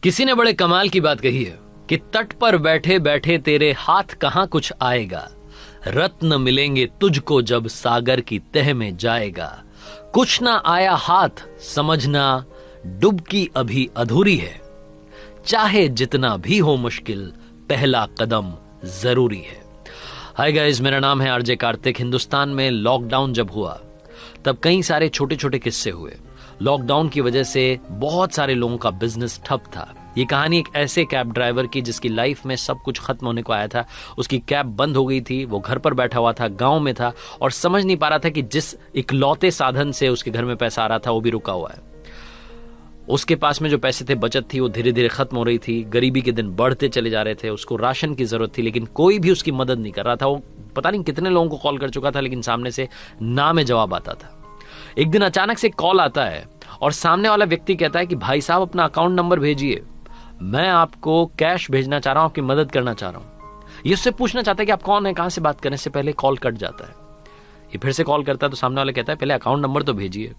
किसी ने बड़े कमाल की बात कही है कि तट पर बैठे बैठे तेरे हाथ कहां कुछ आएगा, रत्न मिलेंगे तुझको जब सागर की तह में जाएगा। कुछ ना आया हाथ समझना डुबकी अभी अधूरी है, चाहे जितना भी हो मुश्किल पहला कदम जरूरी है। हाय गाइस, मेरा नाम है आरजे कार्तिक। हिंदुस्तान में लॉकडाउन जब हुआ तब कई सारे छोटे छोटे किस्से हुए। लॉकडाउन की वजह से बहुत सारे लोगों का बिजनेस ठप था। ये कहानी एक ऐसे कैब ड्राइवर की जिसकी लाइफ में सब कुछ खत्म होने को आया था। उसकी कैब बंद हो गई थी, वो घर पर बैठा हुआ था, गांव में था और समझ नहीं पा रहा था कि जिस इकलौते साधन से उसके घर में पैसा आ रहा था वो भी रुका हुआ है। उसके पास में जो पैसे थे, बचत थी, वो धीरे धीरे खत्म हो रही थी। गरीबी के दिन बढ़ते चले जा रहे थे। उसको राशन की जरूरत थी लेकिन कोई भी उसकी मदद नहीं कर रहा था। वो पता नहीं कितने लोगों को कॉल कर चुका था लेकिन सामने से ना में जवाब आता था। एक दिन अचानक से कॉल आता है और सामने वाला व्यक्ति कहता है कि भाई साहब अपना अकाउंट नंबर भेजिए, मैं आपको कैश भेजना चाह रहा हूं, आपकी मदद करना चाह रहा हूं। ये उससे पूछना चाहता है कि आप कौन है, कहां से बात करने से पहले कॉल कट जाता है। ये फिर से कॉल करता है तो सामने वाला कहता है पहले अकाउंट नंबर तो भेजिए।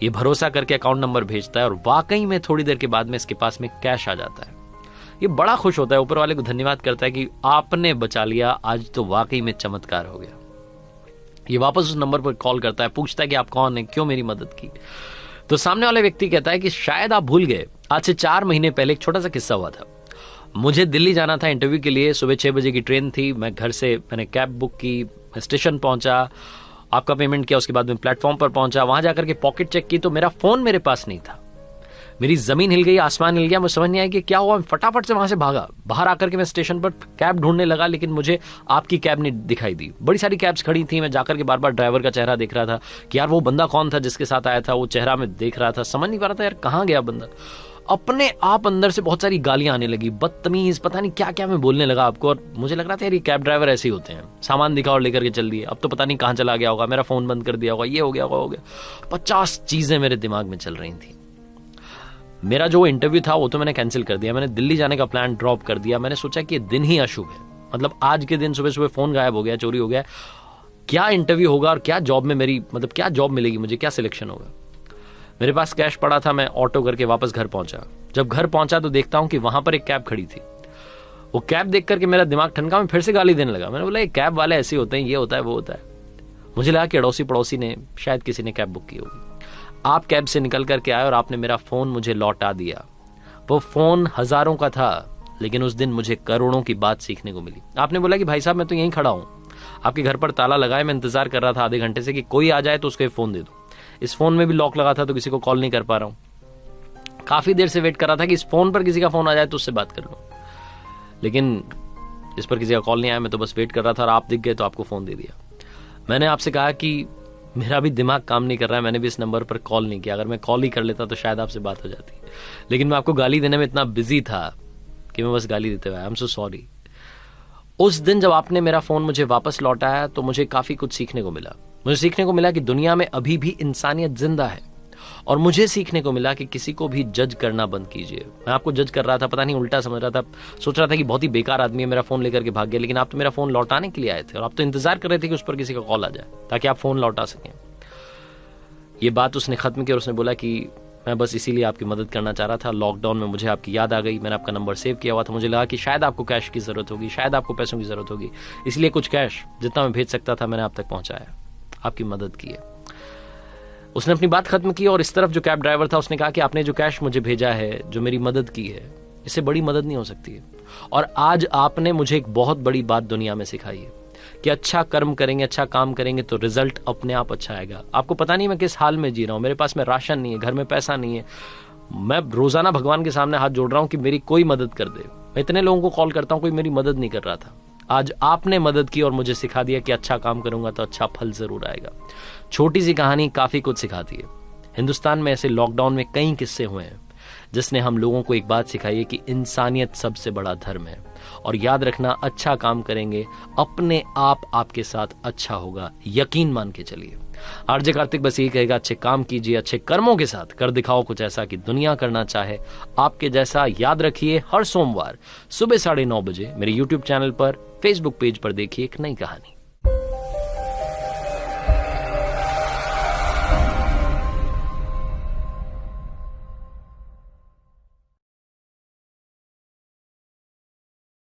ये भरोसा करके अकाउंट नंबर भेजता है और वाकई में थोड़ी देर के बाद में इसके पास में कैश आ जाता है। ये बड़ा खुश होता है, ऊपर वाले को धन्यवाद करता है कि आपने बचा लिया, आज तो वाकई में चमत्कार हो गया। ये वापस उस नंबर पर कॉल करता है, पूछता है कि आप कौन है, क्यों मेरी मदद की। तो सामने वाले व्यक्ति कहता है कि शायद आप भूल गए, आज से 4 महीने पहले एक छोटा सा किस्सा हुआ था। मुझे दिल्ली जाना था इंटरव्यू के लिए। सुबह 6 बजे की ट्रेन थी। मैं घर से मैंने कैब बुक की, स्टेशन पहुंचा, आपका पेमेंट किया, उसके बाद में प्लेटफॉर्म पर पहुंचा। वहां जाकर के पॉकेट चेक की तो मेरा फोन मेरे पास नहीं था। मेरी जमीन हिल गई, आसमान हिल गया। मुझे समझ नहीं आया कि क्या हुआ। मैं फटाफट से वहां से भागा। बाहर आकर के मैं स्टेशन पर कैब ढूंढने लगा लेकिन मुझे आपकी कैब नहीं दिखाई दी। बड़ी सारी कैब्स खड़ी थी। मैं जाकर के बार बार ड्राइवर का चेहरा देख रहा था कि यार वो बंदा कौन था जिसके साथ आया था, वो चेहरा मैं देख रहा था। समझ नहीं पा रहा था यार कहाँ गया बंदा। अपने आप अंदर से बहुत सारी गालियां आने लगी, बदतमीज, पता नहीं क्या क्या मैं बोलने लगा आपको। और मुझे लग रहा था यार ये कैब ड्राइवर ऐसे ही होते हैं, सामान दिखा और लेकर के चल दिए, अब तो पता नहीं कहां चला गया होगा, मेरा फोन बंद कर दिया होगा, ये हो गया होगा, हो गया। 50 चीजें मेरे दिमाग में चल रही थी। मेरा जो इंटरव्यू था वो तो मैंने कैंसिल कर दिया। मैंने दिल्ली जाने का प्लान ड्रॉप कर दिया। मैंने सोचा कि ये दिन ही अशुभ है। मतलब आज के दिन सुबह सुबह फोन गायब हो गया, चोरी हो गया, क्या इंटरव्यू होगा और क्या जॉब में मेरी मतलब क्या जॉब मिलेगी मुझे, क्या सिलेक्शन होगा। मेरे पास कैश पड़ा था। मैं ऑटो करके वापस घर पहुंचा। जब घर पहुंचा तो देखता हूं कि वहां पर एक कैब खड़ी थी। वो कैब देख करके मेरा दिमाग ठनका। मैं फिर से गाली देने लगा। मैंने बोला ये कैब वाले ऐसे होते हैं, ये होता है, वो होता है। मुझे लगा कि अड़ोसी पड़ोसी ने शायद किसी ने कैब बुक की होगी। आप कैब से निकल करके आए और आपने मेरा फोन मुझे लौटा दिया। वो फोन हजारों का था लेकिन उस दिन मुझे करोड़ों की बात सीखने को मिली। आपने बोला कि भाई साहब मैं तो यहीं खड़ा हूं, आपके घर पर ताला लगाए, मैं इंतजार कर रहा था आधे घंटे से कि कोई आ जाए तो उसको फोन दे दो। इस फोन में भी लॉक लगा था तो किसी को कॉल नहीं कर पा रहा हूं। काफी देर से वेट कर रहा था कि इस फोन पर किसी का फोन आ जाए तो उससे बात कर लूं, लेकिन इस पर किसी का कॉल नहीं आया। मैं तो बस वेट कर रहा था और आप दिख गए तो आपको फोन दे दिया। मैंने आपसे कहा कि मेरा भी दिमाग काम नहीं कर रहा है, मैंने भी इस नंबर पर कॉल नहीं किया। अगर मैं कॉल ही कर लेता तो शायद आपसे बात हो जाती, लेकिन मैं आपको गाली देने में इतना बिजी था कि मैं बस गाली देते हुए आई एम सो सॉरी। उस दिन जब आपने मेरा फोन मुझे वापस लौटाया तो मुझे काफी कुछ सीखने को मिला। मुझे सीखने को मिला कि दुनिया में अभी भी इंसानियत जिंदा है और मुझे सीखने को मिला कि किसी को भी जज करना बंद कीजिए। मैं आपको जज कर रहा था, पता नहीं उल्टा समझ रहा था, सोच रहा था कि बहुत ही बेकार आदमी है, मेरा फोन लेकर के भाग गया। लेकिन आप तो मेरा फोन लौटाने के लिए आए थे और आप तो इंतजार कर रहे थे कि उस पर किसी का कॉल आ जाए ताकि आप फोन लौटा सकें। ये बात उसने खत्म की और उसने बोला कि मैं बस इसीलिए आपकी मदद करना चाह रहा था। लॉकडाउन में मुझे आपकी याद आ गई, मैंने आपका नंबर सेव किया हुआ था। मुझे लगा कि शायद आपको कैश की जरूरत होगी, शायद आपको पैसों की जरूरत होगी, इसलिए कुछ कैश जितना मैं भेज सकता था मैंने आप तक पहुंचाया, आपकी मदद की है। उसने अपनी बात खत्म की और इस तरफ जो कैब ड्राइवर था उसने कहा कि आपने जो कैश मुझे भेजा है, जो मेरी मदद की है, इससे बड़ी मदद नहीं हो सकती है। और आज आपने मुझे एक बहुत बड़ी बात दुनिया में सिखाई है कि अच्छा कर्म करेंगे, अच्छा काम करेंगे तो रिजल्ट अपने आप अच्छा आएगा। आपको पता नहीं मैं किस हाल में जी रहा हूं, मेरे पास में राशन नहीं है, घर में पैसा नहीं है। मैं रोजाना भगवान के सामने हाथ जोड़ रहा हूं कि मेरी कोई मदद कर दे। मैं इतने लोगों को कॉल करता हूं, कोई मेरी मदद नहीं कर रहा था। आज आपने मदद की और मुझे सिखा दिया कि अच्छा काम करूंगा तो अच्छा फल जरूर आएगा। छोटी सी कहानी काफी कुछ सिखाती है। हिंदुस्तान में ऐसे लॉकडाउन में कई किस्से हुए हैं जिसने हम लोगों को एक बात सिखाई है कि इंसानियत सबसे बड़ा धर्म है। और याद रखना, अच्छा काम करेंगे अपने आप आपके साथ अच्छा होगा, यकीन मान के चलिए। आरजे कार्तिक बस यही कहेगा, अच्छे काम कीजिए, अच्छे कर्मों के साथ कर दिखाओ कुछ ऐसा कि दुनिया करना चाहे आपके जैसा। याद रखिए, हर सोमवार सुबह 9:30 बजे मेरे YouTube चैनल पर, Facebook पेज पर देखिए एक नई कहानी।